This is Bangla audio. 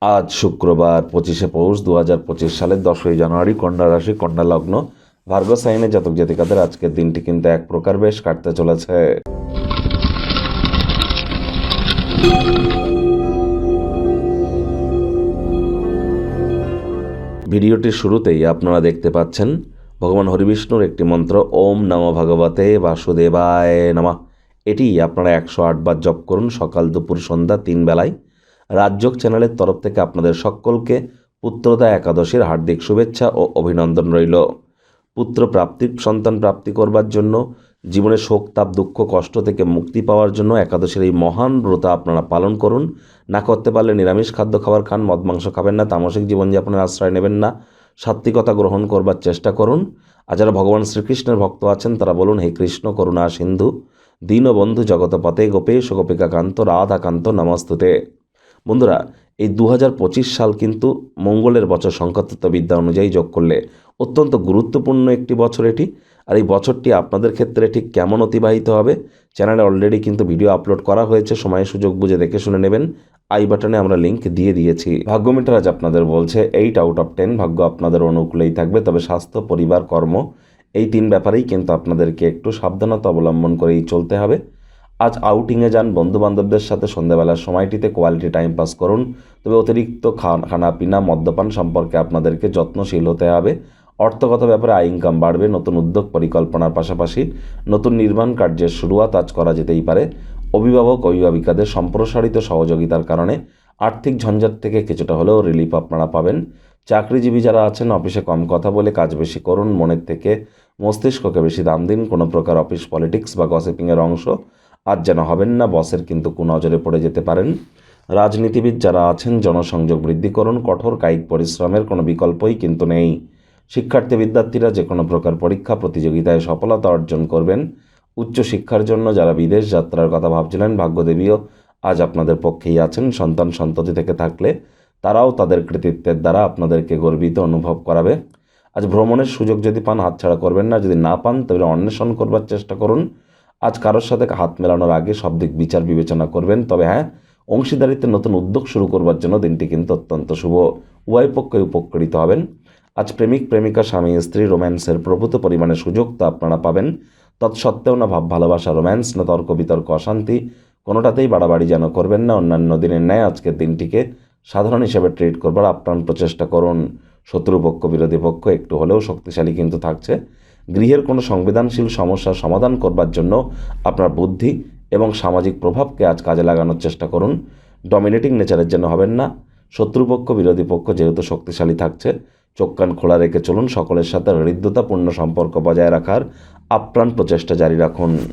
আজ শুক্রবার 25শে পৌষ 2025 সালের 10ই জানুয়ারি, কন্যা রাশি, কন্যা লগ্ন, ভার্গো সাইনে জাতক জাতিকাদের আজকের দিনটি কিন্তু এক প্রকার বেশ কাটতে চলেছে। ভিডিওটির শুরুতেই আপনারা দেখতে পাচ্ছেন ভগবান হরিবিষ্ণুর একটি মন্ত্র, ওম নমো ভগবতে বাসুদেবায় নমঃ। এটি আপনারা 108 বার জপ করুন সকাল, দুপুর, সন্ধ্যা 3 বেলায়। রাজযোগ চ্যানেলের তরফ থেকে আপনাদের সকলকে পুত্রদা একাদশীর হার্দিক শুভেচ্ছা ও অভিনন্দন রইল। পুত্র প্রাপ্তি, সন্তান প্রাপ্তি করবার জন্য, জীবনে শোক, তাপ, দুঃখ, কষ্ট থেকে মুক্তি পাওয়ার জন্য একাদশীর এই মহান ব্রত আপনারা পালন করুন। না করতে পারলে নিরামিষ খাদ্য খাবার খান, মদ মাংস খাবেন না, তামসিক জীবনযাপনের আশ্রয় নেবেন না, সাত্ত্বিকতা গ্রহণ করবার চেষ্টা করুন। আর যারা ভগবান শ্রীকৃষ্ণের ভক্ত আছেন তারা বলুন, হে কৃষ্ণ করুণা সিন্ধু দীনবন্ধু জগতপতে গোপেশ গোপিকাকান্ত রাধাকান্ত নমস্তুতে। বন্ধুরা, এই 2025 সাল কিন্তু মঙ্গলের বছর, সংখ্যাতত্ত্ববিদ্যা অনুযায়ী যোগ করলে অত্যন্ত গুরুত্বপূর্ণ একটি বছর এটি। আর এই বছরটি আপনাদের ক্ষেত্রে ঠিক কেমন অতিবাহিত হবে, চ্যানেলে অলরেডি কিন্তু ভিডিও আপলোড করা হয়েছে, সময় সুযোগ বুঝে দেখে শুনে নেবেন। আই বাটনে আমরা লিঙ্ক দিয়ে দিয়েছি। ভাগ্য মিটার আজ আপনাদের বলছে 8 আউট অফ 10 ভাগ্য আপনাদের অনুকূলেই থাকবে, তবে স্বাস্থ্য, পরিবার, কর্ম এই 3 ব্যাপারেই কিন্তু আপনাদেরকে একটু সাবধানতা অবলম্বন করেই চলতে হবে। আজ আউটিংয়ে যান, বন্ধুবান্ধবদের সাথে সন্ধ্যাবেলার সময়টিতে কোয়ালিটি টাইম পাস করুন, তবে অতিরিক্ত খানাপিনা, মদ্যপান সম্পর্কে আপনাদেরকে যত্নশীল হতে হবে। অর্থগত ব্যাপারে আয় ইনকাম বাড়বে, নতুন উদ্যোগ পরিকল্পনার পাশাপাশি নতুন নির্মাণ কার্যের শুরুয়াত আজ করা যেতেই পারে। অভিভাবক অভিভাবিকাদের সম্প্রসারিত সহযোগিতার কারণে আর্থিক ঝঞ্ঝাট থেকে কিছুটা হলেও রিলিফ আপনারা পাবেন। চাকরিজীবী যারা আছেন, অফিসে কম কথা বলে কাজ বেশি করুন, মনের থেকে মস্তিষ্ককে বেশি দাম দিন। কোনো প্রকার অফিস পলিটিক্স বা গসিপিংয়ের অংশ আজ যেন হবেন না, বসের কিন্তু কুনজরে পড়ে যেতে পারেন। রাজনীতিবিদ যারা আছেন, জনসংযোগ বৃদ্ধি করুন, কঠোর কায়িক পরিশ্রমের কোনো বিকল্পই কিন্তু নেই। শিক্ষার্থী বিদ্যার্থীরা যে কোনো প্রকার পরীক্ষা প্রতিযোগিতায় সফলতা অর্জন করবেন। উচ্চশিক্ষার জন্য যারা বিদেশ যাত্রার কথা ভাবছিলেন, ভাগ্যদেবীও আজ আপনাদের পক্ষেই আছেন। সন্তান সন্ততি থেকে থাকলে তারাও তাদের কৃতিত্বের দ্বারা আপনাদেরকে গর্বিত অনুভব করাবে। আজ ভ্রমণের সুযোগ যদি পান হাতছাড়া করবেন না, যদি না পান তবে অন্বেষণ করবার চেষ্টা করুন। আজ কারোর সাথে হাত মেলানোর আগে সব দিক বিচার বিবেচনা করবেন। তবে হ্যাঁ, অংশীদারিত্বের নতুন উদ্যোগ শুরু করবার জন্য দিনটি কিন্তু অত্যন্ত শুভ, উভয় পক্ষই উপকৃত হবেন। আজ প্রেমিক প্রেমিকা, স্বামী স্ত্রী রোম্যান্সের প্রভূত পরিমাণে সুযোগ তো আপনারা পাবেন। তৎসত্ত্বেও না ভাব ভালোবাসা, রোম্যান্স, না তর্ক বিতর্ক, অশান্তি, কোনোটাতেই বাড়াবাড়ি যেন করবেন না। অন্যান্য দিনের ন্যায় আজকের দিনটিকে সাধারণ হিসেবে ট্রিট করবার আপ্রাণ প্রচেষ্টা করুন। শত্রুপক্ষ, বিরোধী পক্ষ একটু হলেও শক্তিশালী কিন্তু থাকছে। গৃহের কোনো সংবেদনশীল সমস্যার সমাধান করবার জন্য আপনার বুদ্ধি এবং সামাজিক প্রভাবকে আজ কাজে লাগানোর চেষ্টা করুন। ডমিনেটিং নেচারের জন্য হবেন না। শত্রুপক্ষ, বিরোধী পক্ষ যেহেতু শক্তিশালী থাকছে, চোখ কান খোলা রেখে চলুন। সকলের সাথে হৃদ্যতাপূর্ণ সম্পর্ক বজায় রাখার আপ্রাণ প্রচেষ্টা জারি রাখুন।